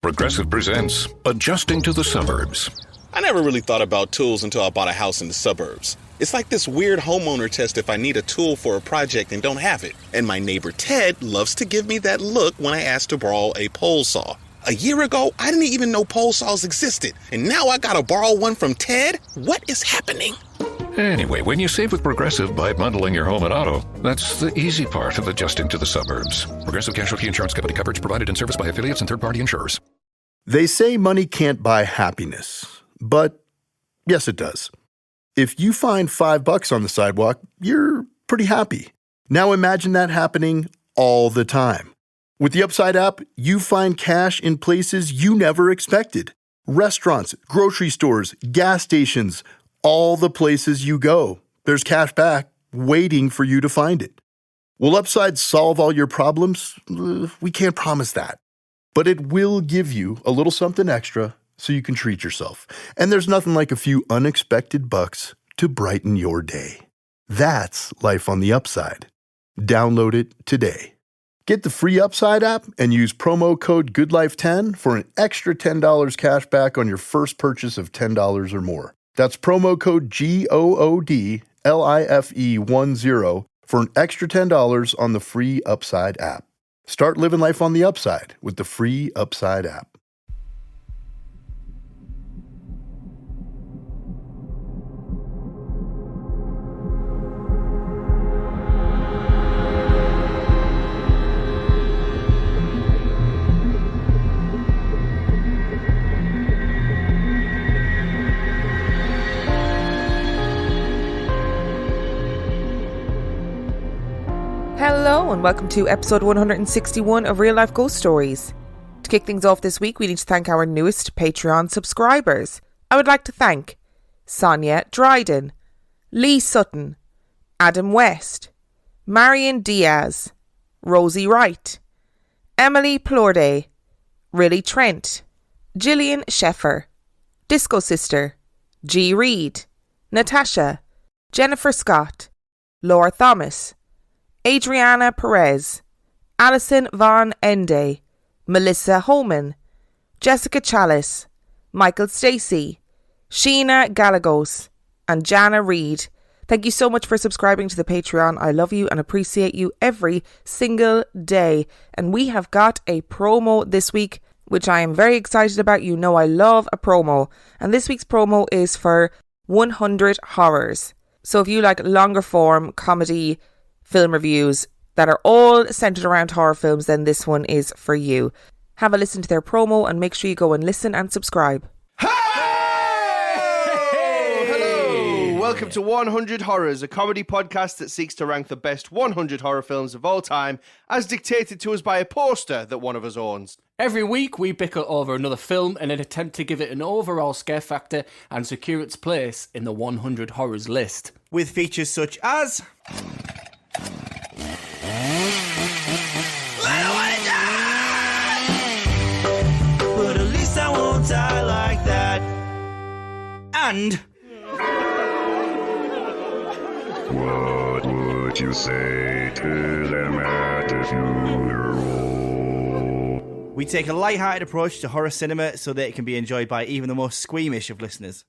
Progressive presents Adjusting to the Suburbs. I never really thought about tools until I bought a house in the suburbs. It's like this weird homeowner test if I need a tool for a project and don't have it. And my neighbor Ted loves to give me that look when I ask to borrow a pole saw. A year ago, I didn't even know pole saws existed. And now I gotta borrow one from Ted? What is happening? Anyway, when you save with Progressive by bundling your home and auto, that's the easy part of adjusting to the suburbs. Progressive Casualty Insurance Company coverage provided in service by affiliates and third-party insurers. They say money can't buy happiness, but yes, it does. If you find $5 on the sidewalk, you're pretty happy. Now imagine that happening all the time. With the Upside app, you find cash in places you never expected. Restaurants, grocery stores, gas stations, all the places you go. There's cash back waiting for you to find it. Will Upside solve all your problems? We can't promise that. But it will give you a little something extra so you can treat yourself. And there's nothing like a few unexpected bucks to brighten your day. That's life on the Upside. Download it today. Get the free Upside app and use promo code GOODLIFE10 for an extra $10 cash back on your first purchase of $10 or more. That's promo code GOODLIFE10 for an extra $10 on the free Upside app. Start living life on the Upside with the free Upside app. Hello and welcome to episode 161 of Real Life Ghost Stories. To kick things off this week, we need to thank our newest Patreon subscribers. I would like to thank Sonia Dryden, Lee Sutton, Adam West, Marion Diaz, Rosie Wright, Emily Plorde, Riley Trent, Gillian Sheffer, Disco Sister, G. Reed, Natasha, Jennifer Scott, Laura Thomas, Adriana Perez, Alison Von Ende, Melissa Homan, Jessica Chalice, Michael Stacey, Sheena Galagos, and Jana Reed. Thank you so much for subscribing to the Patreon. I love you and appreciate you every single day. And we have got a promo this week, which I am very excited about. You know I love a promo. And this week's promo is for 100 Horrors. So if you like longer form comedy film reviews that are all centered around horror films, then this one is for you. Have a listen to their promo and make sure you go and listen and subscribe. Hey! Hello! Welcome to 100 Horrors, a comedy podcast that seeks to rank the best 100 horror films of all time, as dictated to us by a poster that one of us owns. Every week we bicker over another film in an attempt to give it an overall scare factor and secure its place in the 100 Horrors list. With features such as... But at least I won't die like that. And what would you say to them at the funeral? we take a light-hearted approach to horror cinema so that it can be enjoyed by even the most squeamish of listeners.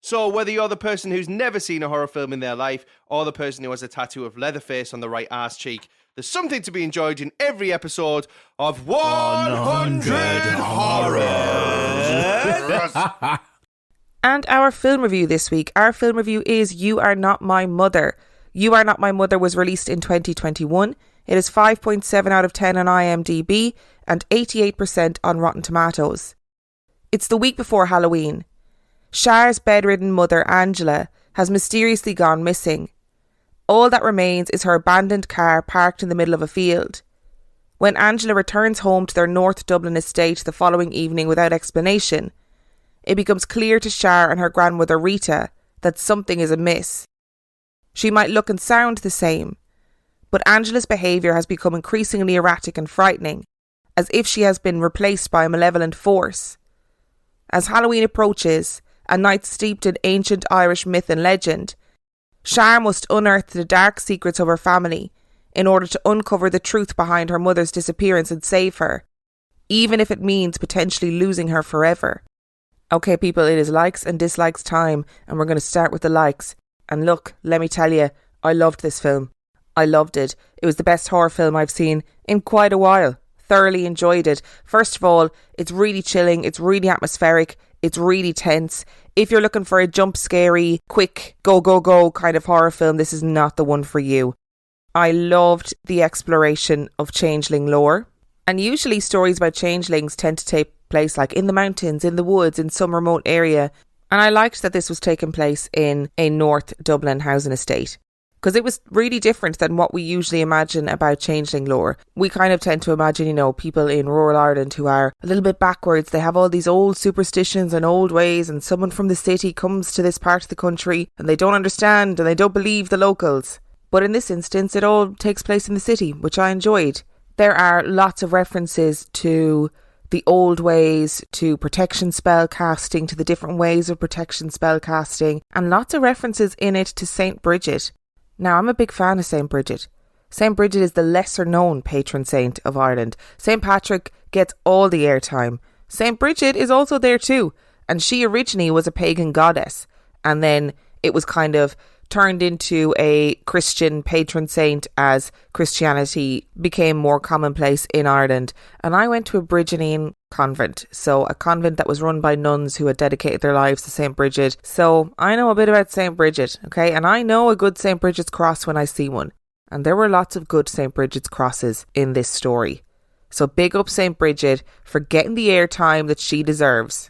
So whether you're the person who's never seen a horror film in their life or the person who has a tattoo of Leatherface on the right arse cheek, there's something to be enjoyed in every episode of 100 Horrors. And our film review this week. Our film review is You Are Not My Mother. You Are Not My Mother was released in 2021. It is 5.7 out of 10 on IMDb and 88% on Rotten Tomatoes. It's the week before Halloween. Char's bedridden mother, Angela, has mysteriously gone missing. All that remains is her abandoned car parked in the middle of a field. When Angela returns home to their North Dublin estate the following evening without explanation, it becomes clear to Char and her grandmother Rita that something is amiss. She might look and sound the same, but Angela's behaviour has become increasingly erratic and frightening, as if she has been replaced by a malevolent force. As Halloween approaches, a night steeped in ancient Irish myth and legend, Char must unearth the dark secrets of her family in order to uncover the truth behind her mother's disappearance and save her, even if it means potentially losing her forever. Okay, people, it is likes and dislikes time, and we're going to start with the likes. And look, let me tell you, I loved this film. I loved it. It was the best horror film I've seen in quite a while. Thoroughly enjoyed it. First of all, it's really chilling, it's really atmospheric, it's really tense. If you're looking for a jump scary, quick, go, go, go kind of horror film, this is not the one for you. I loved the exploration of changeling lore. And usually stories about changelings tend to take place like in the mountains, in the woods, in some remote area. And I liked that this was taking place in a North Dublin housing estate, because it was really different than what we usually imagine about changeling lore. We kind of tend to imagine, people in rural Ireland who are a little bit backwards. They have all these old superstitions and old ways, and someone from the city comes to this part of the country and they don't understand and they don't believe the locals. But in this instance, it all takes place in the city, which I enjoyed. There are lots of references to the old ways, to protection spell casting, to the different ways of protection spell casting, and lots of references in it to St. Bridget. Now, I'm a big fan of St. Bridget. St. Bridget is the lesser known patron saint of Ireland. St. Patrick gets all the airtime. St. Bridget is also there too, and she originally was a pagan goddess, and then it was kind of turned into a Christian patron saint as Christianity became more commonplace in Ireland. And I went to a Bridgetine convent, so a convent that was run by nuns who had dedicated their lives to St. Bridget. So I know a bit about St. Bridget, okay? And I know a good St. Bridget's cross when I see one. And there were lots of good St. Bridget's crosses in this story. So big up St. Bridget for getting the airtime that she deserves.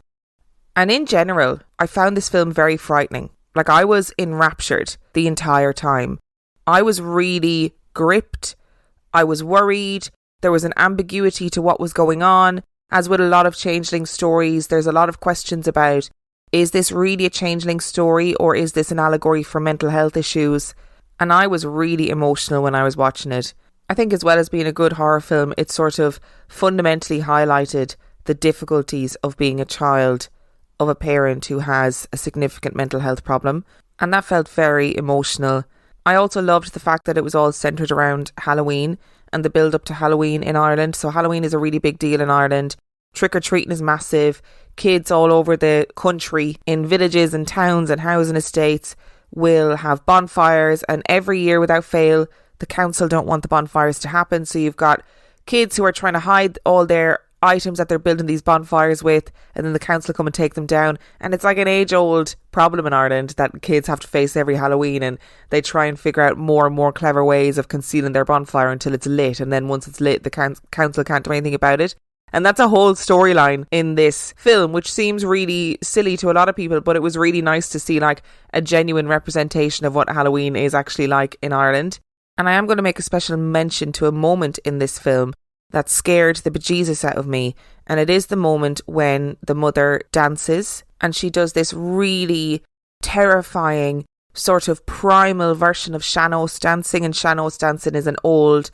And in general, I found this film very frightening. Like, I was enraptured the entire time. I was really gripped. I was worried. There was an ambiguity to what was going on. As with a lot of changeling stories, there's a lot of questions about, is this really a changeling story, or is this an allegory for mental health issues? And I was really emotional when I was watching it. I think as well as being a good horror film, it sort of fundamentally highlighted the difficulties of being a child of a parent who has a significant mental health problem, and that felt very emotional. I also loved the fact that it was all centred around Halloween and the build up to Halloween in Ireland. So Halloween is a really big deal in Ireland. Trick-or-treating is massive. Kids all over the country, in villages and towns and housing estates, will have bonfires, and every year without fail the council don't want the bonfires to happen, so you've got kids who are trying to hide all their items that they're building these bonfires with, and then the council come and take them down. And it's like an age-old problem in Ireland that kids have to face every Halloween, and they try and figure out more and more clever ways of concealing their bonfire until it's lit, and then once it's lit the council can't do anything about it. And that's a whole storyline in this film, which seems really silly to a lot of people, but it was really nice to see like a genuine representation of what Halloween is actually like in Ireland. And I am going to make a special mention to a moment in this film that scared the bejesus out of me. And it is the moment when the mother dances, and she does this really terrifying sort of primal version of sean-nós dancing. And sean-nós dancing is an old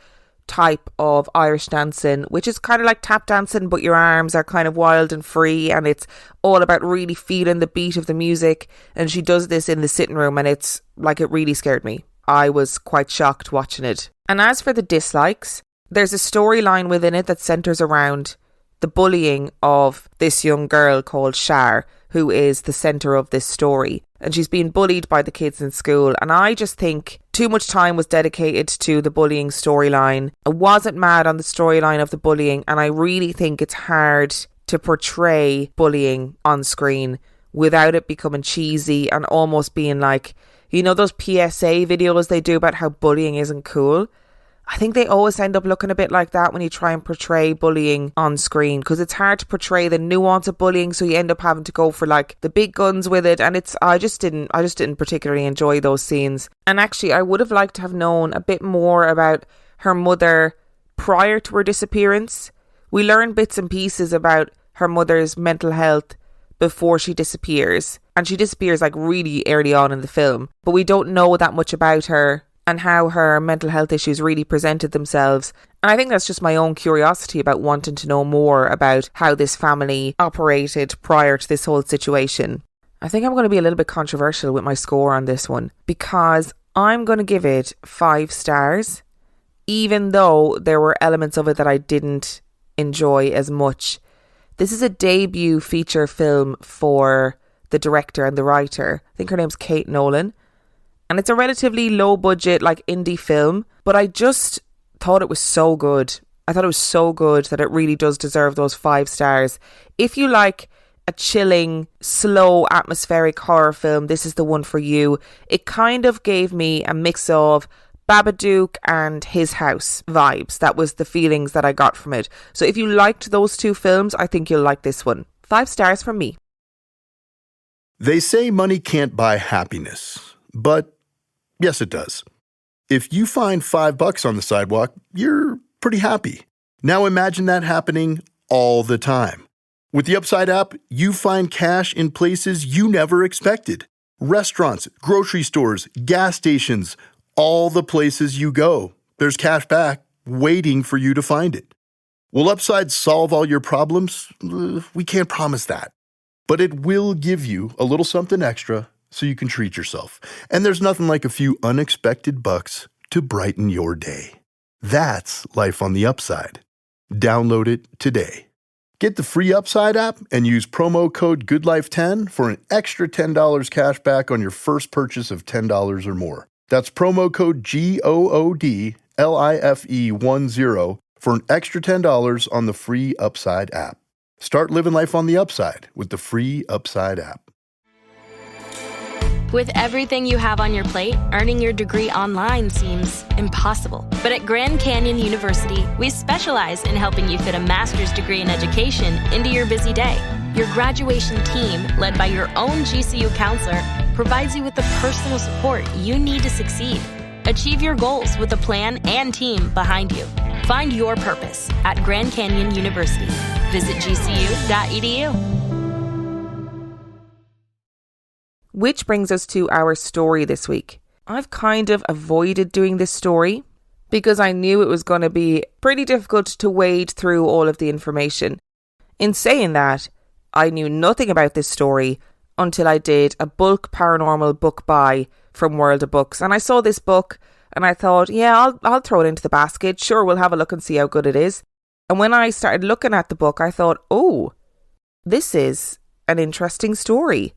type of Irish dancing, which is kind of like tap dancing, but your arms are kind of wild and free, and it's all about really feeling the beat of the music. And she does this in the sitting room, and it's like, it really scared me. I was quite shocked watching it. And as for the dislikes, there's a storyline within it that centres around the bullying of this young girl called Shar, who is the centre of this story. And she's being bullied by the kids in school. And I just think too much time was dedicated to the bullying storyline. I wasn't mad on the storyline of the bullying, and I really think it's hard to portray bullying on screen without it becoming cheesy and almost being like, you know, those PSA videos they do about how bullying isn't cool? I think they always end up looking a bit like that when you try and portray bullying on screen, because it's hard to portray the nuance of bullying, so you end up having to go for like the big guns with it, and I just didn't particularly enjoy those scenes. And actually I would have liked to have known a bit more about her mother prior to her disappearance. We learn bits and pieces about her mother's mental health before she disappears, and she disappears like really early on in the film, but we don't know that much about her and how her mental health issues really presented themselves. And I think that's just my own curiosity about wanting to know more about how this family operated prior to this whole situation. I think I'm going to be a little bit controversial with my score on this one, because I'm going to give it 5 stars, even though there were elements of it that I didn't enjoy as much. This is a debut feature film for the director and the writer. I think her name's Kate Nolan. And it's a relatively low budget, like indie film, but I just thought it was so good. I thought it was so good that it really does deserve those 5 stars. If you like a chilling, slow, atmospheric horror film, this is the one for you. It kind of gave me a mix of Babadook and His House vibes. That was the feelings that I got from it. So if you liked those 2 films, I think you'll like this one. 5 stars from me. They say money can't buy happiness, but yes, it does. If you find $5 on the sidewalk, you're pretty happy. Now imagine that happening all the time. With the Upside app, you find cash in places you never expected. Restaurants, grocery stores, gas stations, all the places you go. There's cash back waiting for you to find it. Will Upside solve all your problems? We can't promise that. But it will give you a little something extra so you can treat yourself. And there's nothing like a few unexpected bucks to brighten your day. That's life on the Upside. Download it today. Get the free Upside app and use promo code GOODLIFE10 for an extra $10 cash back on your first purchase of $10 or more. That's promo code GOODLIFE10 for an extra $10 on the free Upside app. Start living life on the Upside with the free Upside app. With everything you have on your plate, earning your degree online seems impossible. But at Grand Canyon University, we specialize in helping you fit a master's degree in education into your busy day. Your graduation team, led by your own GCU counselor, provides you with the personal support you need to succeed. Achieve your goals with a plan and team behind you. Find your purpose at Grand Canyon University. Visit gcu.edu. Which brings us to our story this week. I've kind of avoided doing this story because I knew it was going to be pretty difficult to wade through all of the information. In saying that, I knew nothing about this story until I did a bulk paranormal book buy from World of Books. And I saw this book and I thought, yeah, I'll throw it into the basket. Sure, we'll have a look and see how good it is. And when I started looking at the book, I thought, oh, this is an interesting story.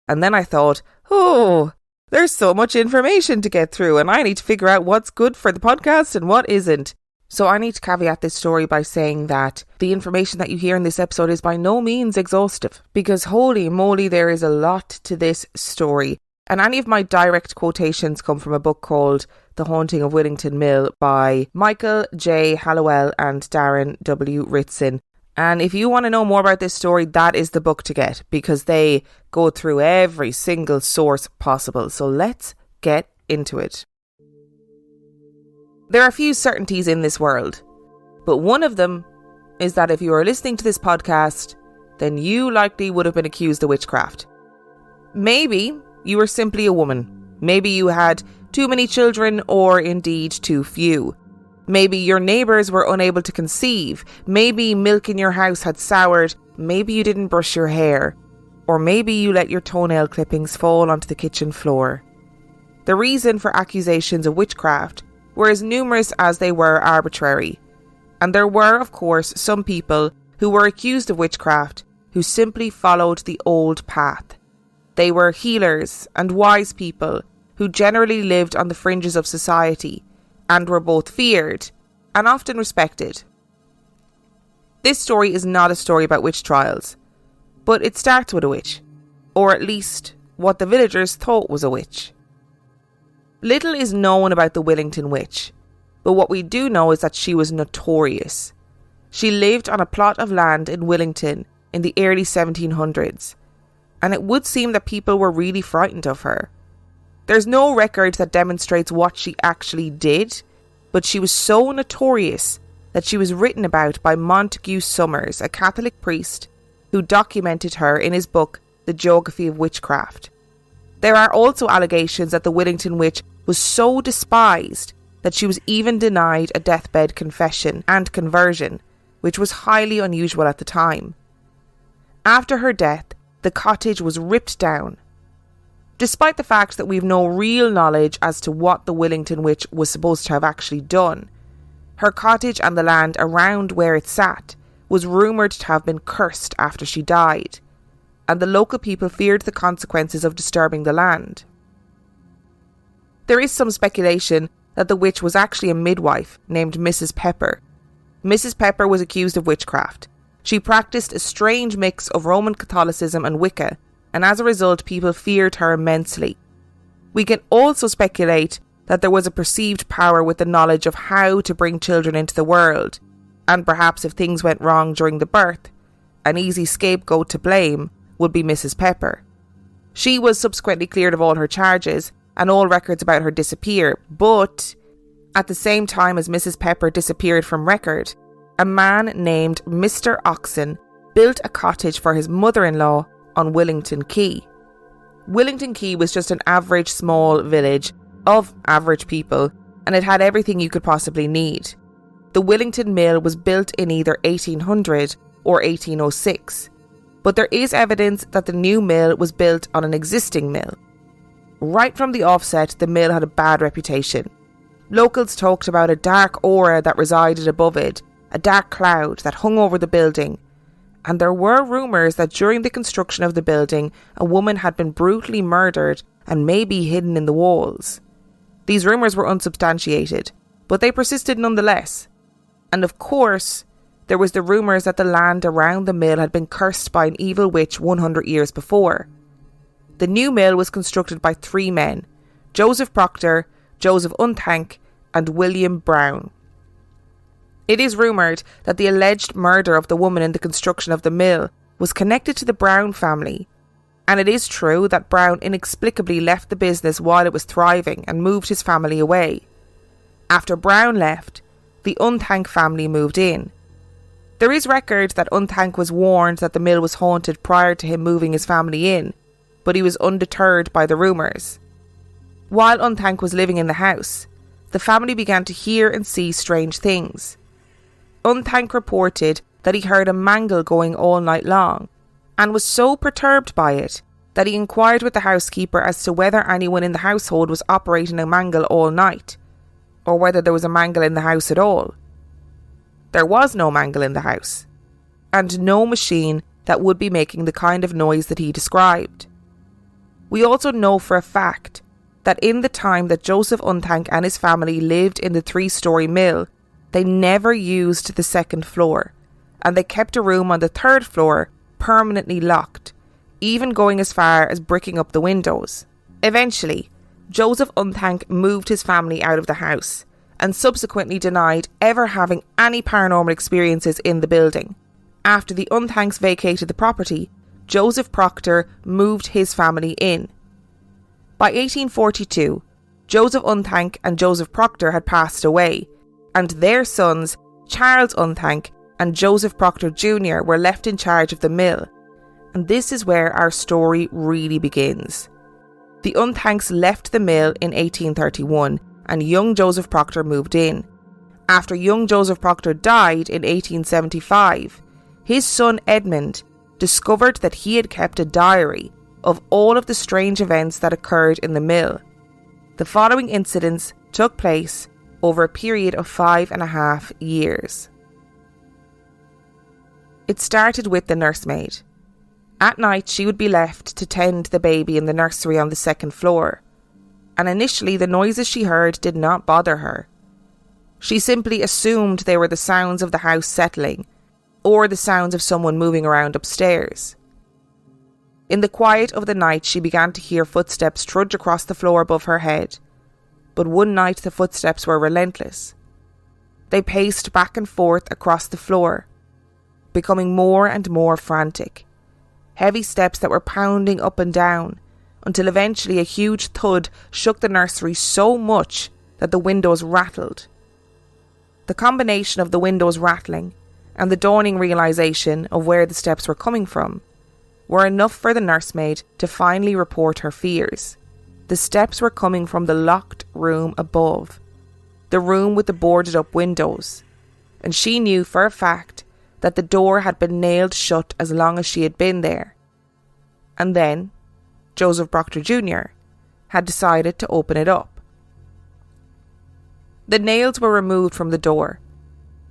And then I thought, oh, there's so much information to get through and I need to figure out what's good for the podcast and what isn't. So I need to caveat this story by saying that the information that you hear in this episode is by no means exhaustive, because holy moly, there is a lot to this story. And any of my direct quotations come from a book called The Haunting of Willington Mill by Michael J. Hallowell and Darren W. Ritson. And if you want to know more about this story, that is the book to get, because they go through every single source possible. So let's get into it. There are a few certainties in this world, but one of them is that if you are listening to this podcast, then you likely would have been accused of witchcraft. Maybe you were simply a woman. Maybe you had too many children, or indeed too few. Maybe your neighbours were unable to conceive. Maybe milk in your house had soured. Maybe you didn't brush your hair. Or maybe you let your toenail clippings fall onto the kitchen floor. The reason for accusations of witchcraft were as numerous as they were arbitrary. And there were, of course, some people who were accused of witchcraft who simply followed the old path. They were healers and wise people who generally lived on the fringes of society and were both feared and often respected. This story is not a story about witch trials, but it starts with a witch, or at least what the villagers thought was a witch. Little is known about the Willington witch, but what we do know is that she was notorious. She lived on a plot of land in Willington in the early 1700s, and it would seem that people were really frightened of her. There's no record that demonstrates what she actually did, but she was so notorious that she was written about by Montague Summers, a Catholic priest, who documented her in his book, The Geography of Witchcraft. There are also allegations that the Willington witch was so despised that she was even denied a deathbed confession and conversion, which was highly unusual at the time. After her death, the cottage was ripped down. Despite the fact that we've no real knowledge as to what the Willington witch was supposed to have actually done, her cottage and the land around where it sat was rumoured to have been cursed after she died, and the local people feared the consequences of disturbing the land. There is some speculation that the witch was actually a midwife named Mrs. Pepper. Mrs. Pepper was accused of witchcraft. She practiced a strange mix of Roman Catholicism and Wicca, and as a result people feared her immensely. We can also speculate that there was a perceived power with the knowledge of how to bring children into the world, and perhaps if things went wrong during the birth, an easy scapegoat to blame would be Mrs. Pepper. She was subsequently cleared of all her charges, and all records about her disappear, but at the same time as Mrs. Pepper disappeared from record, a man named Mr. Oxon built a cottage for his mother-in-law on Willington Quay. Willington Quay was just an average small village of average people, and it had everything you could possibly need. The Willington Mill was built in either 1800 or 1806, but there is evidence that the new mill was built on an existing mill. Right from the offset, the mill had a bad reputation. Locals talked about a dark aura that resided above it, a dark cloud that hung over the building, and there were rumours that during the construction of the building, a woman had been brutally murdered and maybe hidden in the walls. These rumours were unsubstantiated, but they persisted nonetheless. And of course, there was the rumours that the land around the mill had been cursed by an evil witch 100 years before. The new mill was constructed by 3 men, Joseph Proctor, Joseph Unthank, and William Brown. It is rumoured that the alleged murder of the woman in the construction of the mill was connected to the Brown family, and it is true that Brown inexplicably left the business while it was thriving and moved his family away. After Brown left, the Unthank family moved in. There is record that Unthank was warned that the mill was haunted prior to him moving his family in, but he was undeterred by the rumours. While Unthank was living in the house, the family began to hear and see strange things. Unthank reported that he heard a mangle going all night long, and was so perturbed by it that he inquired with the housekeeper as to whether anyone in the household was operating a mangle all night, or whether there was a mangle in the house at all. There was no mangle in the house, and no machine that would be making the kind of noise that he described. We also know for a fact that in the time that Joseph Unthank and his family lived in the 3-storey mill, they never used the 2nd floor, and they kept a room on the 3rd floor permanently locked, even going as far as bricking up the windows. Eventually, Joseph Unthank moved his family out of the house, and subsequently denied ever having any paranormal experiences in the building. After the Unthanks vacated the property, Joseph Proctor moved his family in. By 1842, Joseph Unthank and Joseph Proctor had passed away, and their sons, Charles Unthank and Joseph Proctor Jr., were left in charge of the mill. And this is where our story really begins. The Unthanks left the mill in 1831, and young Joseph Proctor moved in. After young Joseph Proctor died in 1875, his son Edmund discovered that he had kept a diary of all of the strange events that occurred in the mill. The following incidents took place over a period of 5.5 years. It started with the nursemaid. At night, she would be left to tend the baby in the nursery on the 2nd floor, and initially the noises she heard did not bother her. She simply assumed they were the sounds of the house settling, or the sounds of someone moving around upstairs. In the quiet of the night, she began to hear footsteps trudge across the floor above her head, but one night the footsteps were relentless. They paced back and forth across the floor, becoming more and more frantic. Heavy steps that were pounding up and down, until eventually a huge thud shook the nursery so much that the windows rattled. The combination of the windows rattling and the dawning realisation of where the steps were coming from were enough for the nursemaid to finally report her fears. The steps were coming from the locked room above, the room with the boarded up windows, and she knew for a fact that the door had been nailed shut as long as she had been there. And then Joseph Proctor Jr. had decided to open it up. The nails were removed from the door,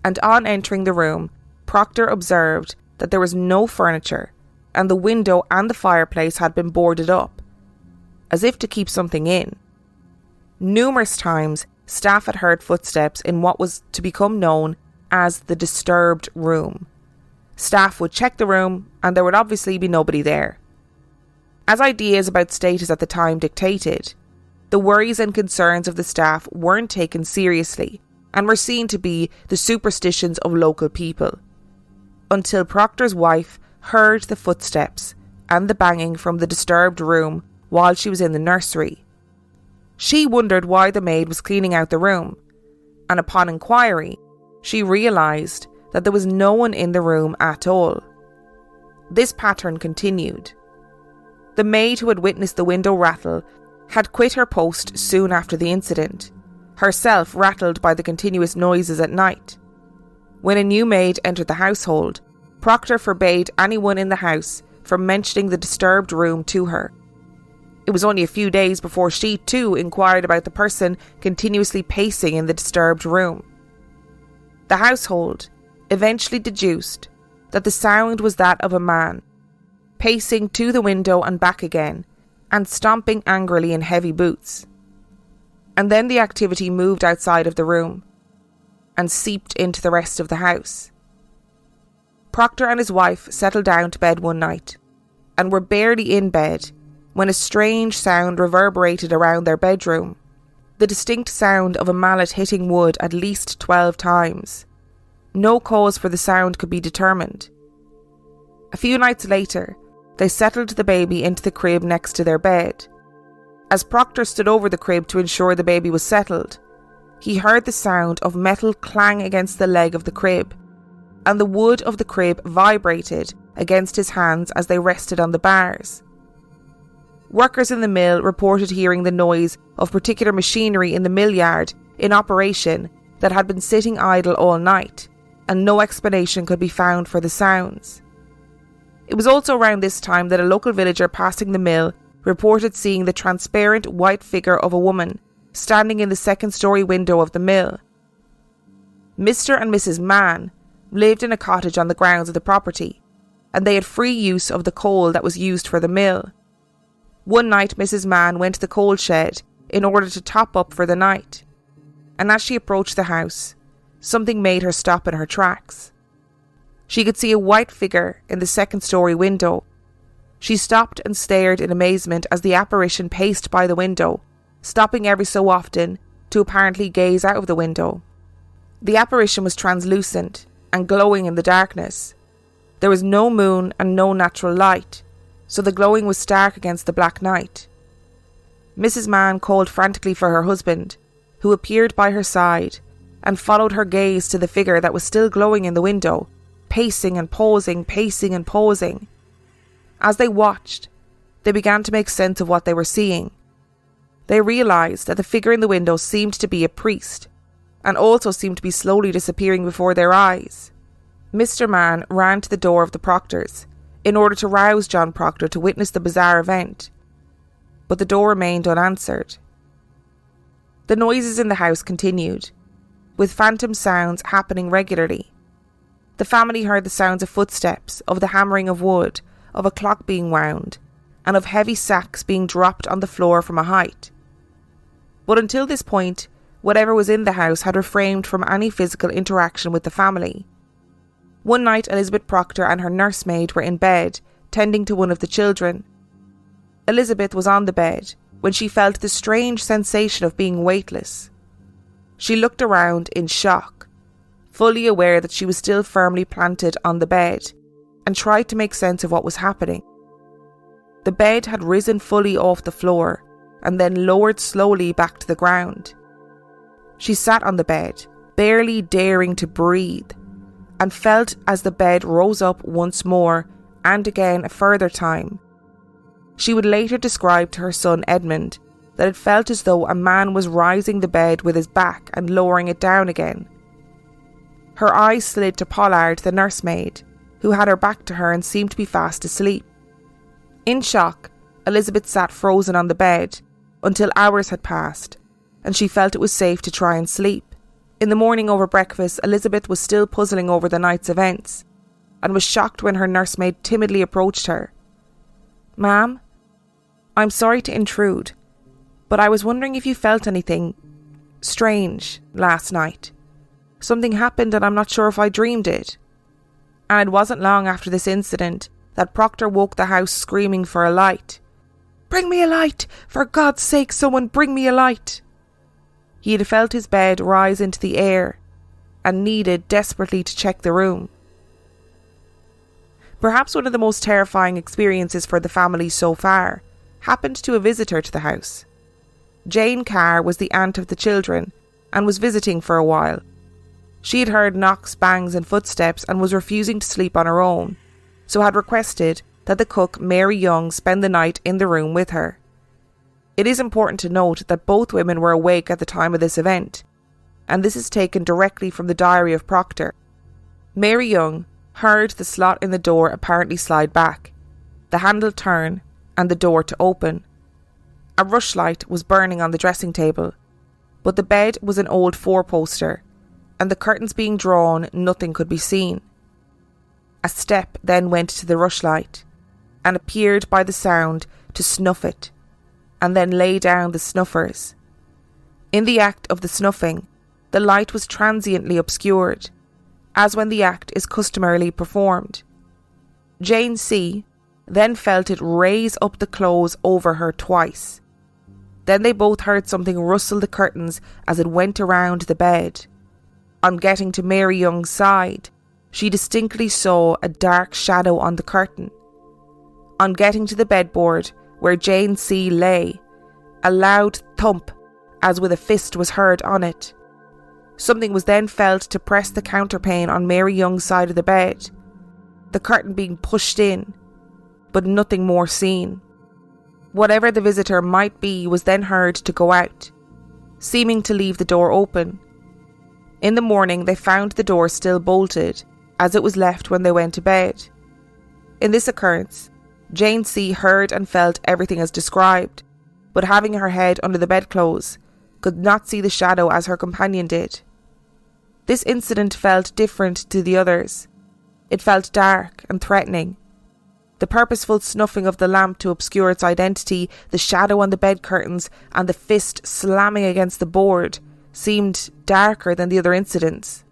and on entering the room, Proctor observed that there was no furniture and the window and the fireplace had been boarded up, as if to keep something in. Numerous times, staff had heard footsteps in what was to become known as the disturbed room. Staff would check the room and there would obviously be nobody there. As ideas about status at the time dictated, the worries and concerns of the staff weren't taken seriously and were seen to be the superstitions of local people. Until Proctor's wife heard the footsteps and the banging from the disturbed room while she was in the nursery. She wondered why the maid was cleaning out the room, and upon inquiry, she realised that there was no one in the room at all. This pattern continued. The maid who had witnessed the window rattle had quit her post soon after the incident, herself rattled by the continuous noises at night. When a new maid entered the household, Proctor forbade anyone in the house from mentioning the disturbed room to her. It was only a few days before she too inquired about the person continuously pacing in the disturbed room. The household eventually deduced that the sound was that of a man, pacing to the window and back again, and stomping angrily in heavy boots. And then the activity moved outside of the room and seeped into the rest of the house. Proctor and his wife settled down to bed one night and were barely in bed when a strange sound reverberated around their bedroom, the distinct sound of a mallet hitting wood at least 12 times. No cause for the sound could be determined. A few nights later, they settled the baby into the crib next to their bed. As Proctor stood over the crib to ensure the baby was settled, he heard the sound of metal clang against the leg of the crib, and the wood of the crib vibrated against his hands as they rested on the bars. Workers in the mill reported hearing the noise of particular machinery in the mill yard in operation that had been sitting idle all night, and no explanation could be found for the sounds. It was also around this time that a local villager passing the mill reported seeing the transparent white figure of a woman standing in the second-story window of the mill. Mr. and Mrs. Mann lived in a cottage on the grounds of the property, and they had free use of the coal that was used for the mill. One night Mrs. Mann went to the coal shed in order to top up for the night, and as she approached the house, something made her stop in her tracks. She could see a white figure in the second-story window. She stopped and stared in amazement as the apparition paced by the window, stopping every so often to apparently gaze out of the window. The apparition was translucent and glowing in the darkness. There was no moon and no natural light, so the glowing was stark against the black night. Mrs. Mann called frantically for her husband, who appeared by her side, and followed her gaze to the figure that was still glowing in the window, pacing and pausing, pacing and pausing. As they watched, they began to make sense of what they were seeing. They realised that the figure in the window seemed to be a priest, and also seemed to be slowly disappearing before their eyes. Mr. Mann ran to the door of the Proctors in order to rouse John Proctor to witness the bizarre event, but the door remained unanswered. The noises in the house continued, with phantom sounds happening regularly. The family heard the sounds of footsteps, of the hammering of wood, of a clock being wound, and of heavy sacks being dropped on the floor from a height. But until this point, whatever was in the house had refrained from any physical interaction with the family. One night, Elizabeth Proctor and her nursemaid were in bed, tending to one of the children. Elizabeth was on the bed when she felt the strange sensation of being weightless. She looked around in shock, fully aware that she was still firmly planted on the bed, and tried to make sense of what was happening. The bed had risen fully off the floor and then lowered slowly back to the ground. She sat on the bed, barely daring to breathe, and felt as the bed rose up once more and again a further time. She would later describe to her son Edmund that it felt as though a man was rising the bed with his back and lowering it down again. Her eyes slid to Pollard, the nursemaid, who had her back to her and seemed to be fast asleep. In shock, Elizabeth sat frozen on the bed until hours had passed, and she felt it was safe to try and sleep. In the morning over breakfast, Elizabeth was still puzzling over the night's events and was shocked when her nursemaid timidly approached her. "Ma'am, I'm sorry to intrude, but I was wondering if you felt anything strange last night. Something happened and I'm not sure if I dreamed it." And it wasn't long after this incident that Proctor woke the house screaming for a light. "Bring me a light! For God's sake, someone bring me a light!" He had felt his bed rise into the air and needed desperately to check the room. Perhaps one of the most terrifying experiences for the family so far happened to a visitor to the house. Jane Carr was the aunt of the children and was visiting for a while. She had heard knocks, bangs and footsteps and was refusing to sleep on her own, so had requested that the cook Mary Young spend the night in the room with her. It is important to note that both women were awake at the time of this event, and this is taken directly from the diary of Proctor. Mary Young heard the slot in the door apparently slide back, the handle turn and the door to open. A rushlight was burning on the dressing table, but the bed was an old four-poster, and the curtains being drawn, nothing could be seen. A step then went to the rushlight, and appeared by the sound to snuff it, and then lay down the snuffers. In the act of the snuffing, the light was transiently obscured, as when the act is customarily performed. Jane C. then felt it raise up the clothes over her twice. Then they both heard something rustle the curtains as it went around the bed. On getting to Mary Young's side, she distinctly saw a dark shadow on the curtain. On getting to the bedboard, where Jane C. lay, a loud thump as with a fist was heard on it. Something was then felt to press the counterpane on Mary Young's side of the bed, the curtain being pushed in, but nothing more seen. Whatever the visitor might be was then heard to go out, seeming to leave the door open. In the morning they found the door still bolted, as it was left when they went to bed. In this occurrence, Jane C. heard and felt everything as described, but having her head under the bedclothes, could not see the shadow as her companion did. This incident felt different to the others. It felt dark and threatening. The purposeful snuffing of the lamp to obscure its identity, the shadow on the bed curtains, and the fist slamming against the board seemed darker than the other incidents.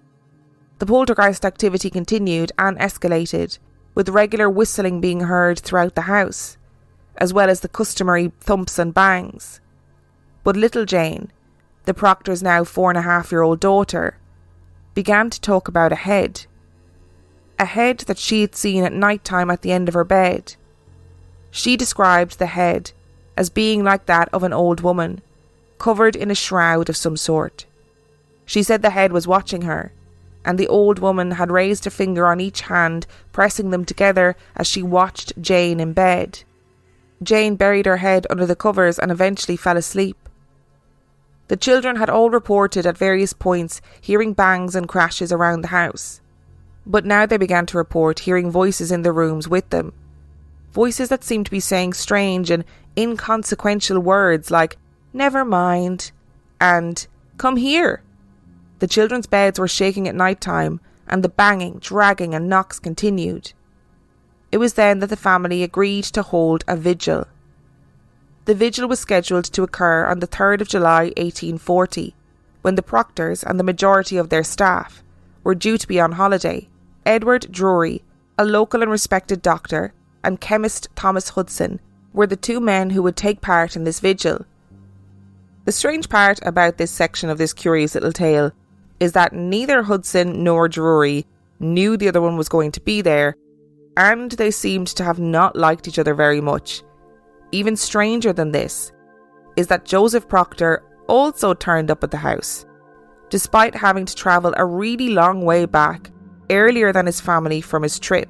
The poltergeist activity continued and escalated, with regular whistling being heard throughout the house, as well as the customary thumps and bangs. But little Jane, the Proctor's now 4.5-year-old daughter, began to talk about a head that she had seen at night time at the end of her bed. She described the head as being like that of an old woman, covered in a shroud of some sort. She said the head was watching her, and the old woman had raised a finger on each hand, pressing them together as she watched Jane in bed. Jane buried her head under the covers and eventually fell asleep. The children had all reported at various points hearing bangs and crashes around the house, but now they began to report hearing voices in the rooms with them. Voices that seemed to be saying strange and inconsequential words like, "Never mind," and "Come here." The children's beds were shaking at night time, and the banging, dragging and knocks continued. It was then that the family agreed to hold a vigil. The vigil was scheduled to occur on the 3rd of July 1840, when the Proctors and the majority of their staff were due to be on holiday. Edward Drury, a local and respected doctor, and chemist Thomas Hudson were the two men who would take part in this vigil. The strange part about this section of this curious little tale is that neither Hudson nor Drury knew the other one was going to be there, and they seemed to have not liked each other very much. Even stranger than this is that Joseph Proctor also turned up at the house, despite having to travel a really long way back earlier than his family from his trip.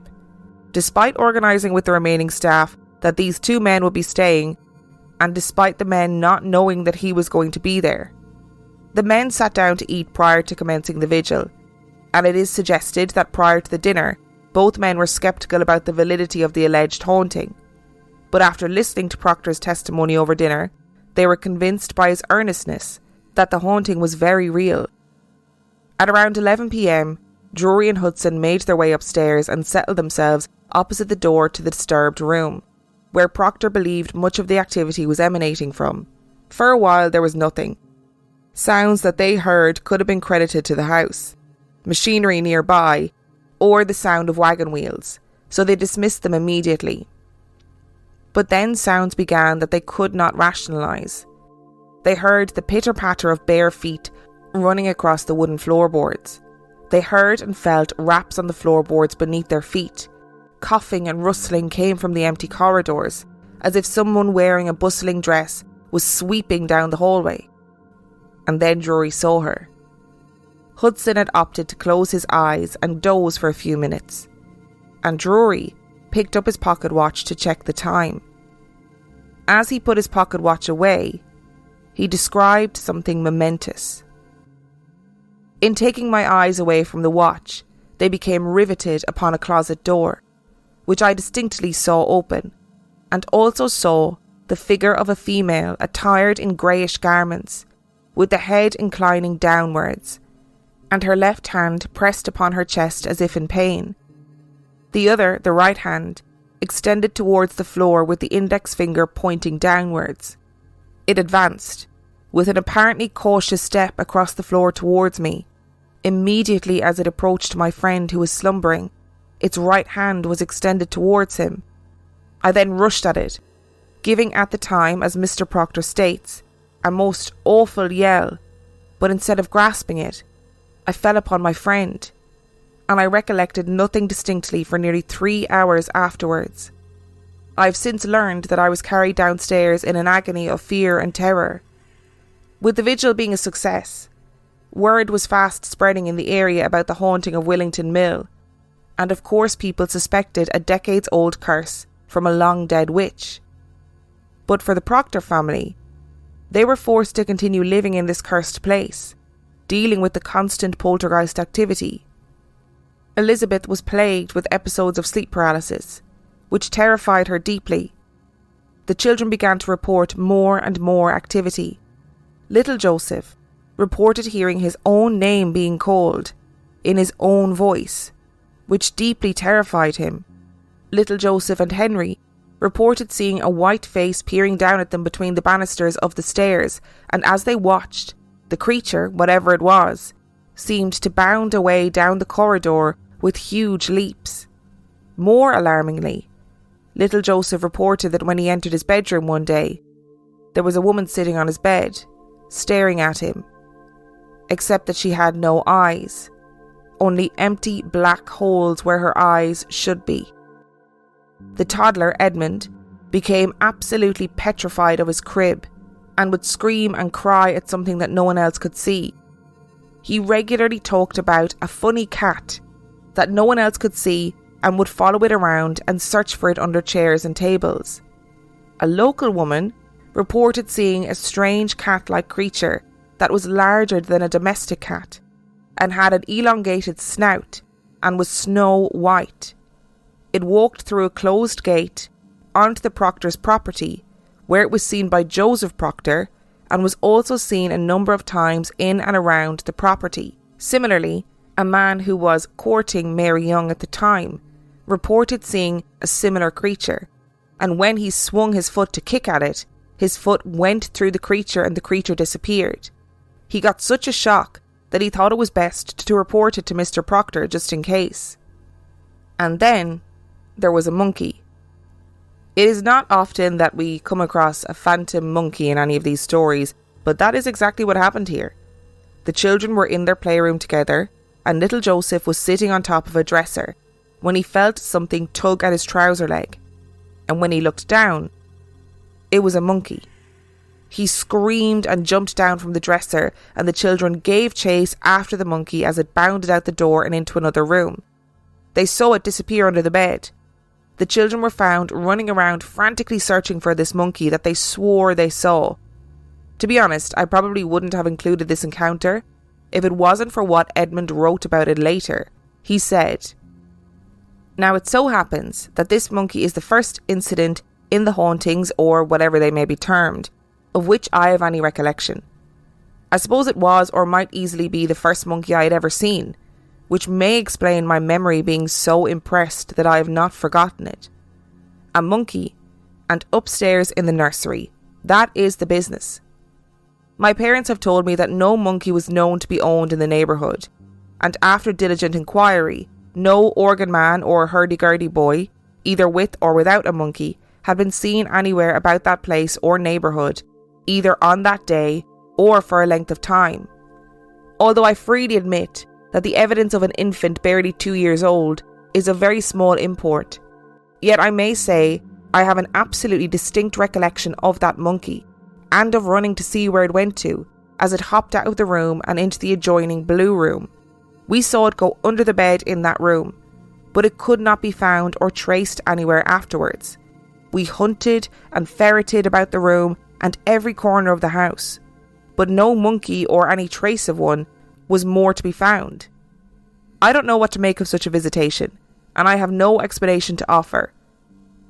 Despite organising with the remaining staff that these two men would be staying, and despite the men not knowing that he was going to be there. The men sat down to eat prior to commencing the vigil, and it is suggested that prior to the dinner, both men were sceptical about the validity of the alleged haunting. But after listening to Proctor's testimony over dinner, they were convinced by his earnestness that the haunting was very real. At around 11 p.m, Drury and Hudson made their way upstairs and settled themselves opposite the door to the disturbed room, where Proctor believed much of the activity was emanating from. For a while there was nothing. Sounds that they heard could have been credited to the house, machinery nearby, or the sound of wagon wheels, so they dismissed them immediately. But then sounds began that they could not rationalise. They heard the pitter-patter of bare feet running across the wooden floorboards. They heard and felt raps on the floorboards beneath their feet. Coughing and rustling came from the empty corridors, as if someone wearing a bustling dress was sweeping down the hallway. And then Drury saw her. Hudson had opted to close his eyes and doze for a few minutes, and Drury picked up his pocket watch to check the time. As he put his pocket watch away, he described something momentous. In taking my eyes away from the watch, they became riveted upon a closet door, which I distinctly saw open, and also saw the figure of a female attired in greyish garments, with the head inclining downwards, and her left hand pressed upon her chest as if in pain. The other, the right hand, extended towards the floor with the index finger pointing downwards. It advanced, with an apparently cautious step across the floor towards me. Immediately as it approached my friend who was slumbering, its right hand was extended towards him. I then rushed at it, giving at the time, as Mr. Proctor states, a most awful yell, but instead of grasping it, I fell upon my friend, and I recollected nothing distinctly for nearly 3 hours afterwards. I have since learned that I was carried downstairs in an agony of fear and terror. With the vigil being a success, word was fast spreading in the area about the haunting of Willington Mill, and of course people suspected a decades-old curse from a long-dead witch. But for the Proctor family, they were forced to continue living in this cursed place, dealing with the constant poltergeist activity. Elizabeth was plagued with episodes of sleep paralysis, which terrified her deeply. The children began to report more and more activity. Little Joseph reported hearing his own name being called, in his own voice, which deeply terrified him. Little Joseph and Henry reported seeing a white face peering down at them between the banisters of the stairs, and as they watched, the creature, whatever it was, seemed to bound away down the corridor with huge leaps. More alarmingly, little Joseph reported that when he entered his bedroom one day, there was a woman sitting on his bed, staring at him, except that she had no eyes, only empty black holes where her eyes should be. The toddler, Edmund, became absolutely petrified of his crib and would scream and cry at something that no one else could see. He regularly talked about a funny cat that no one else could see and would follow it around and search for it under chairs and tables. A local woman reported seeing a strange cat-like creature that was larger than a domestic cat and had an elongated snout and was snow white. It walked through a closed gate onto the Proctor's property, where it was seen by Joseph Proctor and was also seen a number of times in and around the property. Similarly, a man who was courting Mary Young at the time reported seeing a similar creature, and when he swung his foot to kick at it, his foot went through the creature and the creature disappeared. He got such a shock that he thought it was best to report it to Mr. Proctor just in case. And then there was a monkey. It is not often that we come across a phantom monkey in any of these stories, but that is exactly what happened here. The children were in their playroom together, and little Joseph was sitting on top of a dresser when he felt something tug at his trouser leg. And when he looked down, it was a monkey. He screamed and jumped down from the dresser, and the children gave chase after the monkey as it bounded out the door and into another room. They saw it disappear under the bed. The children were found running around frantically searching for this monkey that they swore they saw. To be honest, I probably wouldn't have included this encounter if it wasn't for what Edmund wrote about it later. He said, "Now it so happens that this monkey is the first incident in the hauntings, or whatever they may be termed, of which I have any recollection. I suppose it was or might easily be the first monkey I had ever seen, which may explain my memory being so impressed that I have not forgotten it. A monkey, and upstairs in the nursery. That is the business. My parents have told me that no monkey was known to be owned in the neighbourhood, and after diligent inquiry, no organ man or hurdy-gurdy boy, either with or without a monkey, had been seen anywhere about that place or neighbourhood, either on that day or for a length of time. Although I freely admit that the evidence of an infant barely 2 years old is of very small import, yet I may say I have an absolutely distinct recollection of that monkey, and of running to see where it went to, as it hopped out of the room and into the adjoining blue room. We saw it go under the bed in that room, but it could not be found or traced anywhere afterwards. We hunted and ferreted about the room and every corner of the house, but no monkey or any trace of one was more to be found. I don't know what to make of such a visitation, and I have no explanation to offer,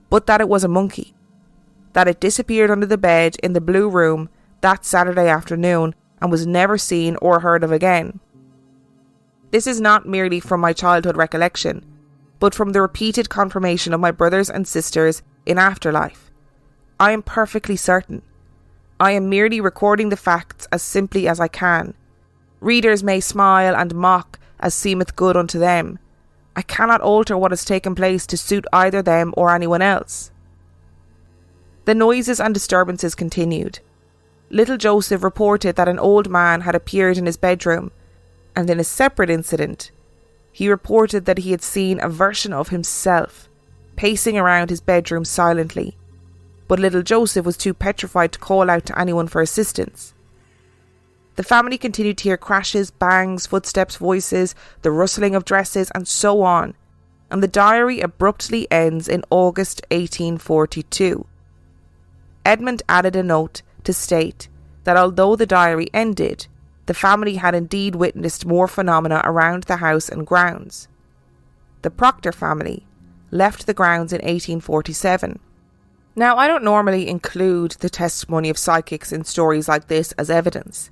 but that it was a monkey, that it disappeared under the bed in the blue room that Saturday afternoon and was never seen or heard of again. This is not merely from my childhood recollection, but from the repeated confirmation of my brothers and sisters in afterlife. I am perfectly certain. I am merely recording the facts as simply as I can. Readers may smile and mock as seemeth good unto them. I cannot alter what has taken place to suit either them or anyone else. The noises and disturbances continued. Little Joseph reported that an old man had appeared in his bedroom, and in a separate incident, he reported that he had seen a version of himself pacing around his bedroom silently, but little Joseph was too petrified to call out to anyone for assistance. The family continued to hear crashes, bangs, footsteps, voices, the rustling of dresses, and so on, and the diary abruptly ends in August 1842. Edmund added a note to state that although the diary ended, the family had indeed witnessed more phenomena around the house and grounds. The Proctor family left the grounds in 1847. Now, I don't normally include the testimony of psychics in stories like this as evidence,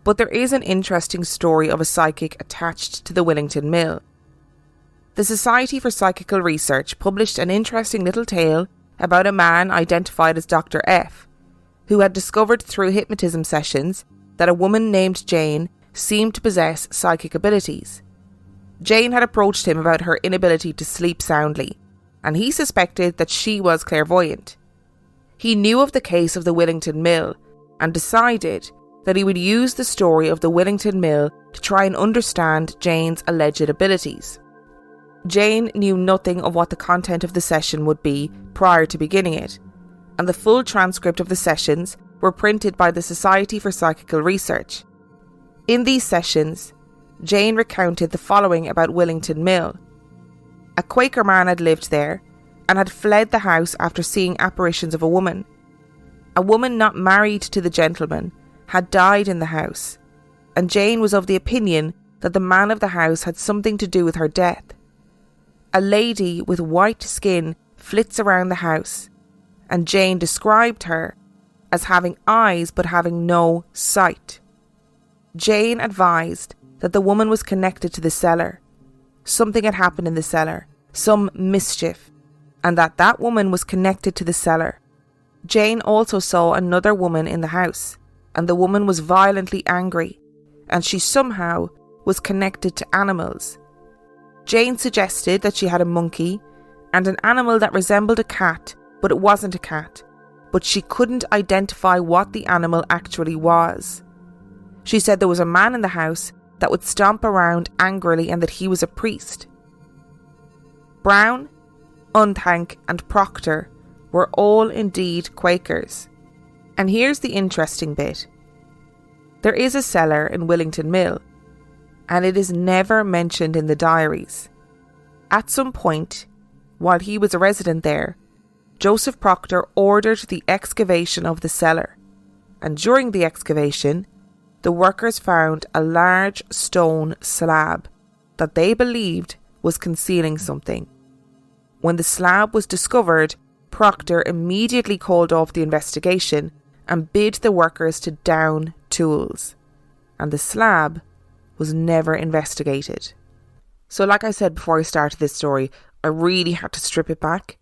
but there is an interesting story of a psychic attached to the Willington Mill. The Society for Psychical Research published an interesting little tale about a man identified as Dr. F, who had discovered through hypnotism sessions that a woman named Jane seemed to possess psychic abilities. Jane had approached him about her inability to sleep soundly, and he suspected that she was clairvoyant. He knew of the case of the Willington Mill and decided that he would use the story of the Willington Mill to try and understand Jane's alleged abilities. Jane knew nothing of what the content of the session would be prior to beginning it, and the full transcript of the sessions were printed by the Society for Psychical Research. In these sessions, Jane recounted the following about Willington Mill. A Quaker man had lived there and had fled the house after seeing apparitions of a woman. A woman not married to the gentleman had died in the house, and Jane was of the opinion that the man of the house had something to do with her death. A lady with white skin flits around the house, and Jane described her as having eyes but having no sight. Jane advised that the woman was connected to the cellar. Something had happened in the cellar, some mischief, and that woman was connected to the cellar. Jane also saw another woman in the house, and the woman was violently angry, and she somehow was connected to animals. Jane suggested that she had a monkey and an animal that resembled a cat, but it wasn't a cat, but she couldn't identify what the animal actually was. She said there was a man in the house that would stomp around angrily and that he was a priest. Brown, Unthank and Proctor were all indeed Quakers. And here's the interesting bit. There is a cellar in Willington Mill, and it is never mentioned in the diaries. At some point, while he was a resident there, Joseph Proctor ordered the excavation of the cellar, and during the excavation, the workers found a large stone slab that they believed was concealing something. When the slab was discovered, Proctor immediately called off the investigation and bid the workers to down tools, and the slab was never investigated. So like I said before I started this story, I really had to strip it back.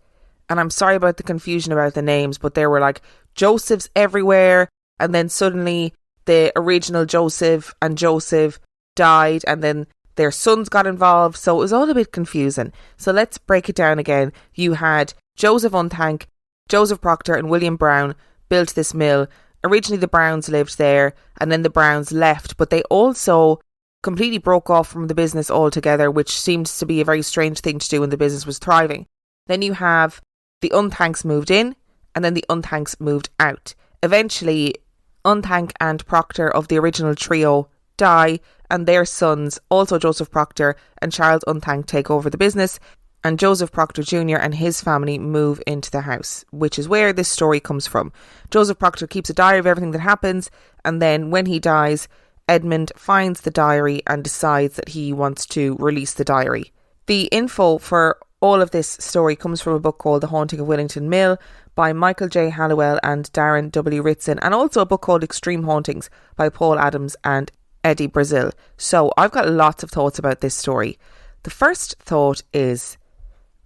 And I'm sorry about the confusion about the names, but there were like Josephs everywhere, and then suddenly the original Joseph and Joseph died, and then their sons got involved, so it was all a bit confusing. So let's break it down again. You had Joseph Unthank, Joseph Proctor and William Brown built this mill. Originally the Browns lived there, and then the Browns left, but they also completely broke off from the business altogether, which seemed to be a very strange thing to do when the business was thriving. Then you have the Unthanks moved in, and then the Unthanks moved out. Eventually, Unthank and Proctor of the original trio die, and their sons, also Joseph Proctor and Charles Unthank, take over the business, and Joseph Proctor Jr. and his family move into the house, which is where this story comes from. Joseph Proctor keeps a diary of everything that happens, and then when he dies, Edmund finds the diary and decides that he wants to release the diary. The info for all of this story comes from a book called The Haunting of Willington Mill by Michael J. Hallowell and Darren W. Ritson, and also a book called Extreme Hauntings by Paul Adams and Eddie Brazil. So I've got lots of thoughts about this story. The first thought is,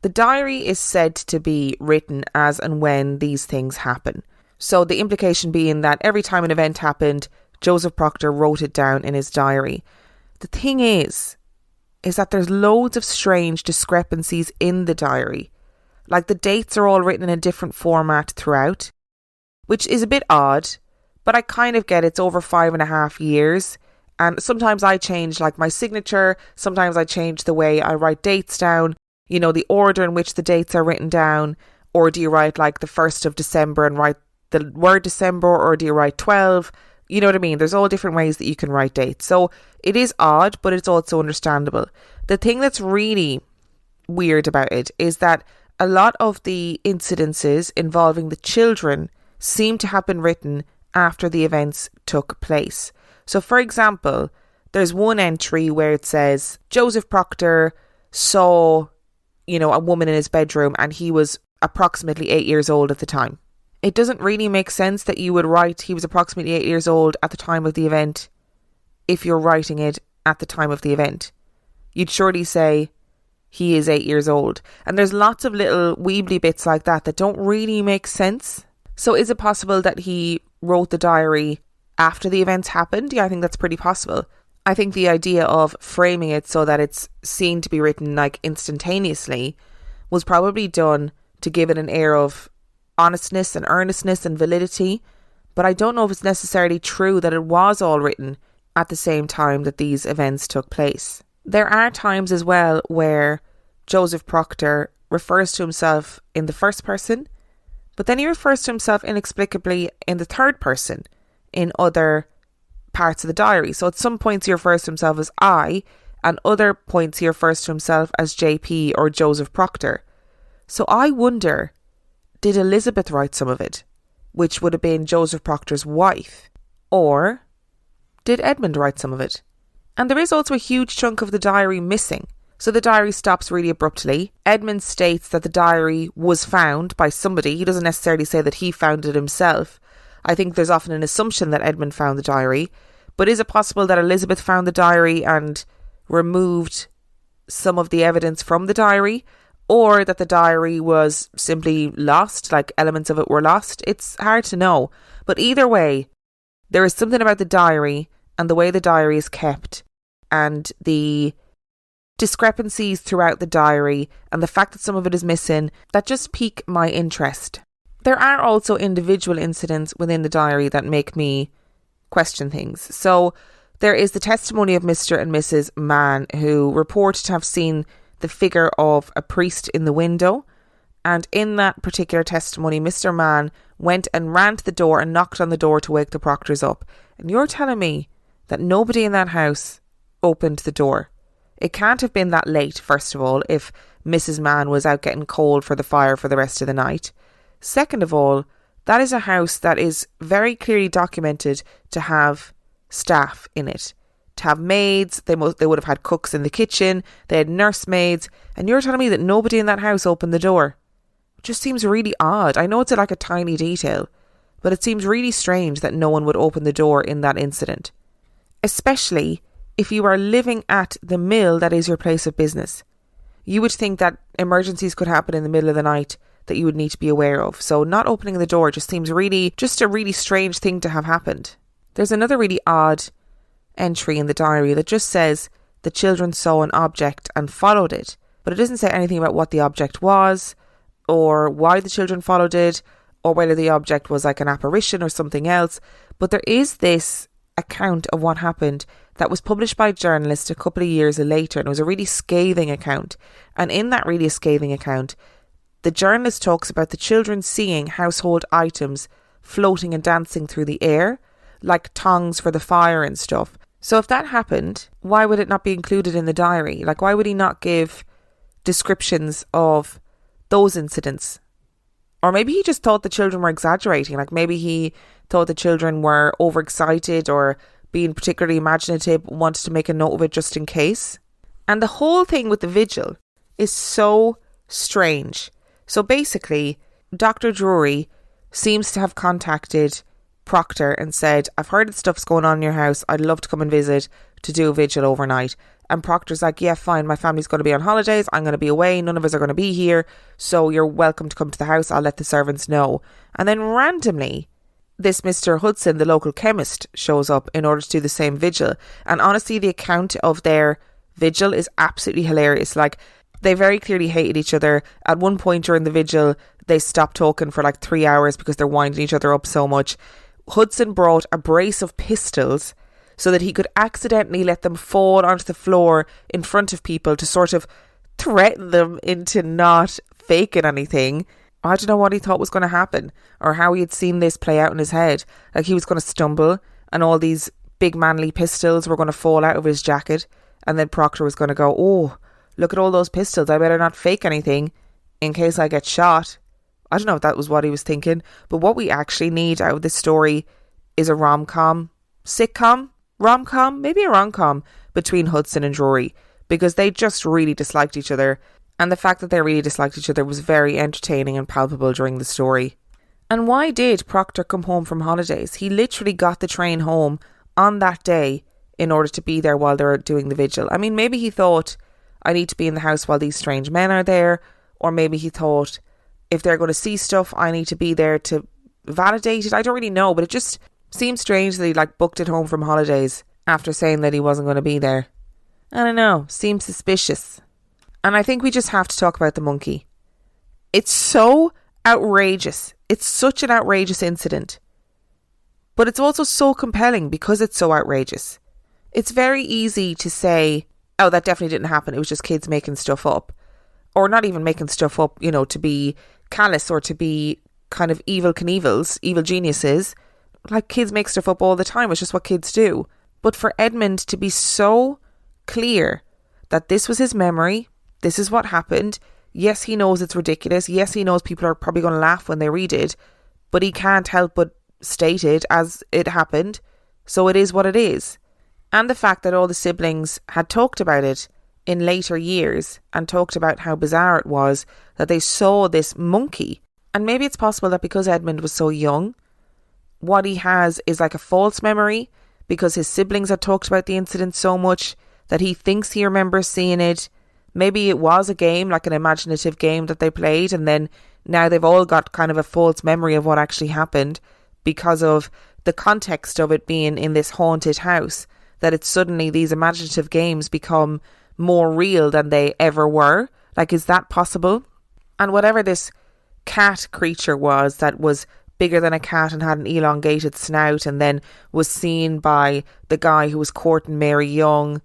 the diary is said to be written as and when these things happen. So the implication being that every time an event happened, Joseph Proctor wrote it down in his diary. The thing is that there's loads of strange discrepancies in the diary. Like the dates are all written in a different format throughout, which is a bit odd, but I kind of get it's over 5.5 years. And sometimes I change like my signature, sometimes I change the way I write dates down, you know, the order in which the dates are written down. Or do you write like the 1st of December and write the word December, or do you write 12? You know what I mean? There's all different ways that you can write dates. So it is odd, but it's also understandable. The thing that's really weird about it is that a lot of the incidences involving the children seem to have been written after the events took place. So for example, there's one entry where it says Joseph Proctor saw, you know, a woman in his bedroom and he was approximately 8 years old at the time. It doesn't really make sense that you would write he was approximately 8 years old at the time of the event if you're writing it at the time of the event. You'd surely say he is 8 years old. And there's lots of little weebly bits like that that don't really make sense. So is it possible that he wrote the diary after the events happened? Yeah, I think that's pretty possible. I think the idea of framing it so that it's seen to be written like instantaneously was probably done to give it an air of honestness and earnestness and validity, but I don't know if it's necessarily true that it was all written at the same time that these events took place. There are times as well where Joseph Proctor refers to himself in the first person, but then he refers to himself inexplicably in the third person in other parts of the diary. So at some points he refers to himself as I, and other points he refers to himself as JP or Joseph Proctor. So I wonder, did Elizabeth write some of it, which would have been Joseph Proctor's wife? Or did Edmund write some of it? And there is also a huge chunk of the diary missing. So the diary stops really abruptly. Edmund states that the diary was found by somebody. He doesn't necessarily say that he found it himself. I think there's often an assumption that Edmund found the diary. But is it possible that Elizabeth found the diary and removed some of the evidence from the diary? Or that the diary was simply lost, like elements of it were lost? It's hard to know. But either way, there is something about the diary and the way the diary is kept and the discrepancies throughout the diary and the fact that some of it is missing that just pique my interest. There are also individual incidents within the diary that make me question things. So there is the testimony of Mr. and Mrs. Mann, who report to have seen the figure of a priest in the window. And in that particular testimony, Mr. Mann went and ran to the door and knocked on the door to wake the Proctors up. And you're telling me that nobody in that house opened the door? It can't have been that late, first of all, if Mrs. Mann was out getting coal for the fire for the rest of the night. Second of all, that is a house that is very clearly documented to have staff in it. To have maids, they would have had cooks in the kitchen, they had nursemaids, and you're telling me that nobody in that house opened the door? It just seems really odd. I know it's like a tiny detail, but it seems really strange that no one would open the door in that incident, especially if you are living at the mill that is your place of business. You would think that emergencies could happen in the middle of the night that you would need to be aware of. So not opening the door just seems just a really strange thing to have happened. There's another really odd entry in the diary that just says the children saw an object and followed it, but it doesn't say anything about what the object was or why the children followed it or whether the object was like an apparition or something else. But there is this account of what happened that was published by a journalist a couple of years later, and it was a really scathing account. And in that really scathing account, the journalist talks about the children seeing household items floating and dancing through the air, like tongs for the fire and stuff. So if that happened, why would it not be included in the diary? Like, why would he not give descriptions of those incidents? Or maybe he just thought the children were exaggerating. Like, maybe he thought the children were overexcited or being particularly imaginative, wanted to make a note of it just in case. And the whole thing with the vigil is so strange. So basically, Dr. Drury seems to have contacted Proctor and said, I've heard that stuff's going on in your house. I'd love to come and visit to do a vigil overnight. And Proctor's like, yeah, fine. My family's going to be on holidays. I'm going to be away. None of us are going to be here. So you're welcome to come to the house. I'll let the servants know. And then randomly, this Mr. Hudson, the local chemist, shows up in order to do the same vigil. And honestly, the account of their vigil is absolutely hilarious. Like, they very clearly hated each other. At one point during the vigil, they stopped talking for like 3 hours because they're winding each other up so much. Hudson brought a brace of pistols so that he could accidentally let them fall onto the floor in front of people to sort of threaten them into not faking anything. I don't know what he thought was going to happen or how he had seen this play out in his head. Like, he was going to stumble and all these big manly pistols were going to fall out of his jacket, and then Proctor was going to go, oh, look at all those pistols. I better not fake anything in case I get shot. I don't know if that was what he was thinking, but what we actually need out of this story is a rom-com, sitcom, rom-com, maybe a rom-com between Hudson and Drury, because they just really disliked each other. And the fact that they really disliked each other was very entertaining and palpable during the story. And why did Proctor come home from holidays? He literally got the train home on that day in order to be there while they were doing the vigil. I mean, maybe he thought, I need to be in the house while these strange men are there. Or maybe he thought, if they're going to see stuff, I need to be there to validate it. I don't really know, but it just seems strange that he booked it home from holidays after saying that he wasn't going to be there. I don't know, seems suspicious. And I think we just have to talk about the monkey. It's so outrageous. It's such an outrageous incident. But it's also so compelling because it's so outrageous. It's very easy to say, oh, that definitely didn't happen. It was just kids making stuff up. Or not even making stuff up, to be callous or to be kind of evil Knievels, evil geniuses. Like, kids make stuff up all the time. It's just what kids do. But for Edmund to be so clear that this was his memory, this is what happened. Yes, he knows it's ridiculous. Yes, he knows people are probably going to laugh when they read it. But he can't help but state it as it happened. So it is what it is. And the fact that all the siblings had talked about it in later years and talked about how bizarre it was that they saw this monkey. And maybe it's possible that because Edmund was so young, what he has is like a false memory because his siblings had talked about the incident so much that he thinks he remembers seeing it. Maybe it was a game, like an imaginative game that they played, and then now they've all got kind of a false memory of what actually happened because of the context of it being in this haunted house, that it's suddenly these imaginative games become more real than they ever were. Like, is that possible? And whatever this cat creature was that was bigger than a cat and had an elongated snout and then was seen by the guy who was courting Mary Young,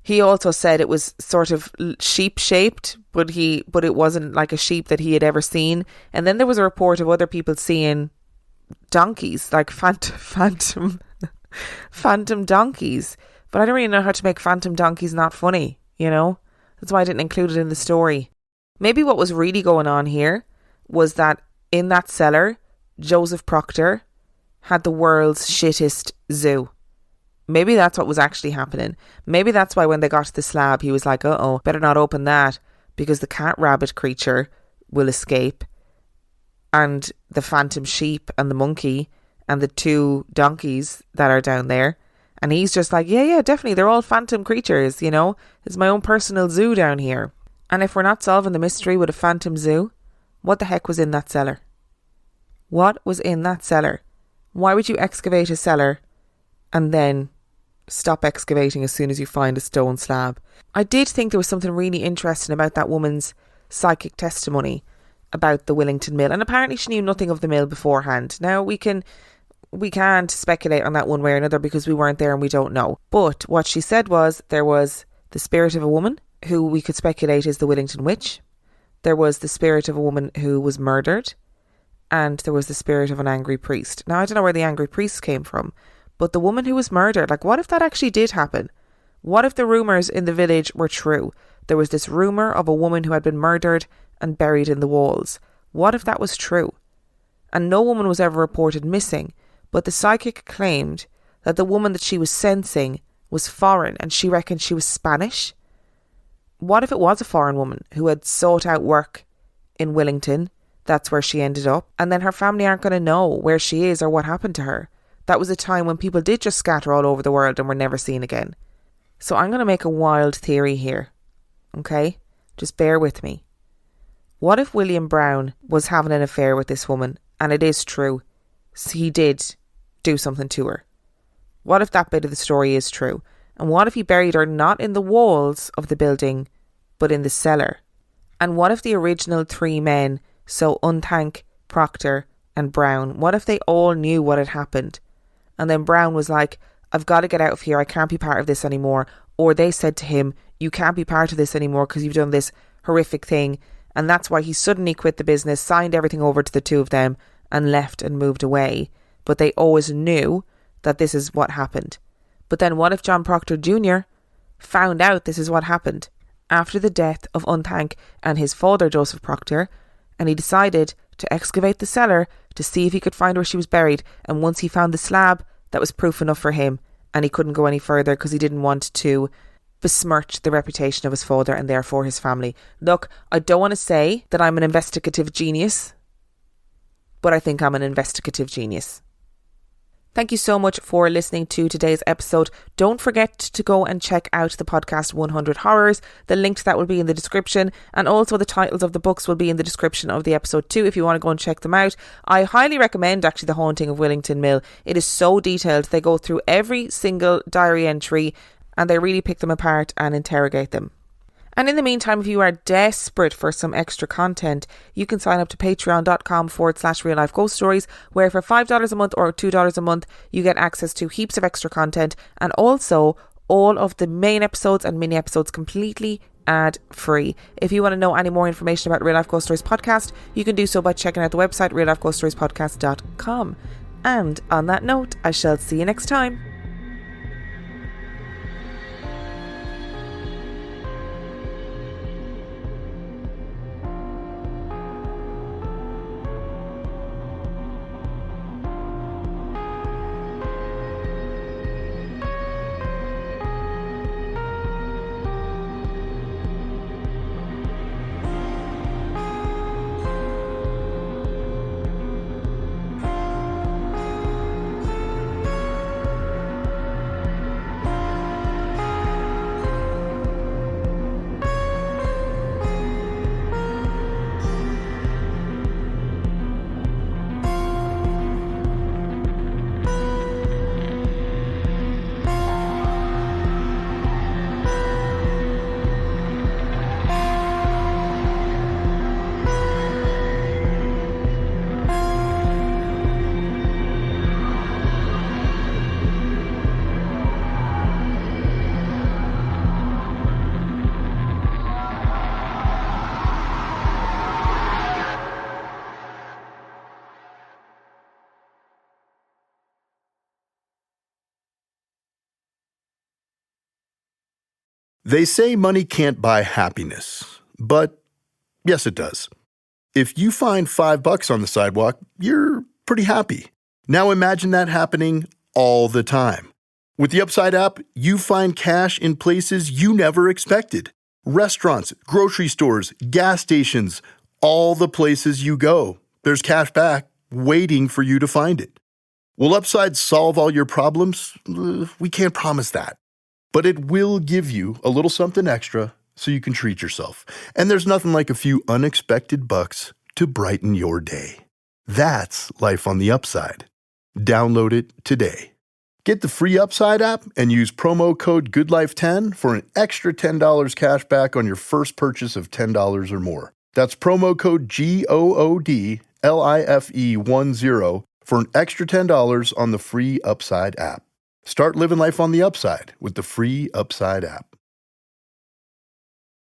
he also said it was sort of sheep-shaped, but it wasn't like a sheep that he had ever seen. And then there was a report of other people seeing donkeys, like phantom donkeys. But I don't really know how to make phantom donkeys not funny, That's why I didn't include it in the story. Maybe what was really going on here was that in that cellar, Joseph Proctor had the world's shittest zoo. Maybe that's what was actually happening. Maybe that's why when they got to the slab, he was like, uh-oh, better not open that because the cat rabbit creature will escape. and the phantom sheep and the monkey and the 2 donkeys that are down there. And he's just like, yeah, definitely, they're all phantom creatures, you know? It's my own personal zoo down here. And if we're not solving the mystery with a phantom zoo, what the heck was in that cellar? What was in that cellar? Why would you excavate a cellar and then stop excavating as soon as you find a stone slab? I did think there was something really interesting about that woman's psychic testimony about the Willington mill. And apparently she knew nothing of the mill beforehand. Now, we can't speculate on that one way or another because we weren't there and we don't know. But what she said was there was the spirit of a woman who we could speculate is the Willington witch. There was the spirit of a woman who was murdered. And there was the spirit of an angry priest. Now, I don't know where the angry priest came from, but the woman who was murdered, like, what if that actually did happen? What if the rumours in the village were true? There was this rumour of a woman who had been murdered and buried in the walls. What if that was true? And no woman was ever reported missing, but the psychic claimed that the woman that she was sensing was foreign and she reckoned she was Spanish. What if it was a foreign woman who had sought out work in Willington? That's where she ended up. And then her family aren't going to know where she is or what happened to her. That was a time when people did just scatter all over the world and were never seen again. So I'm going to make a wild theory here. Okay? Just bear with me. What if William Brown was having an affair with this woman? And it is true. He did do something to her. What if that bit of the story is true? And what if he buried her not in the walls of the building, but in the cellar? And what if the original 3 men, so Unthank, Proctor and Brown, what if they all knew what had happened? And then Brown was like, I've got to get out of here. I can't be part of this anymore. Or they said to him, you can't be part of this anymore because you've done this horrific thing. And that's why he suddenly quit the business, signed everything over to the 2 of them and left and moved away. But they always knew that this is what happened. But then what if John Proctor Jr. found out this is what happened after the death of Unthank and his father, Joseph Proctor, and he decided to excavate the cellar to see if he could find where she was buried. And once he found the slab, that was proof enough for him. And he couldn't go any further because he didn't want to besmirch the reputation of his father and therefore his family. Look, I don't want to say that I'm an investigative genius, but I think I'm an investigative genius. Thank you so much for listening to today's episode. Don't forget to go and check out the podcast 100 Horrors. The link to that will be in the description, and also the titles of the books will be in the description of the episode too if you want to go and check them out. I highly recommend actually The Haunting of Willington Mill. It is so detailed. They go through every single diary entry and they really pick them apart and interrogate them. And in the meantime, if you are desperate for some extra content, you can sign up to patreon.com/real life ghost stories, where for $5 a month or $2 a month, you get access to heaps of extra content and also all of the main episodes and mini episodes completely ad free. If you want to know any more information about Real Life Ghost Stories podcast, you can do so by checking out the website reallifeghoststoriespodcast.com. And on that note, I shall see you next time. They say money can't buy happiness, but yes, it does. If you find $5 on the sidewalk, you're pretty happy. Now imagine that happening all the time. With the Upside app, you find cash in places you never expected. Restaurants, grocery stores, gas stations, all the places you go. There's cash back waiting for you to find it. Will Upside solve all your problems? We can't promise that. But it will give you a little something extra so you can treat yourself. And there's nothing like a few unexpected bucks to brighten your day. That's life on the Upside. Download it today. Get the free Upside app and use promo code GoodLife10 for an extra $10 cash back on your first purchase of $10 or more. That's promo code GOODLIFE10 for an extra $10 on the free Upside app. Start living life on the Upside with the free Upside app.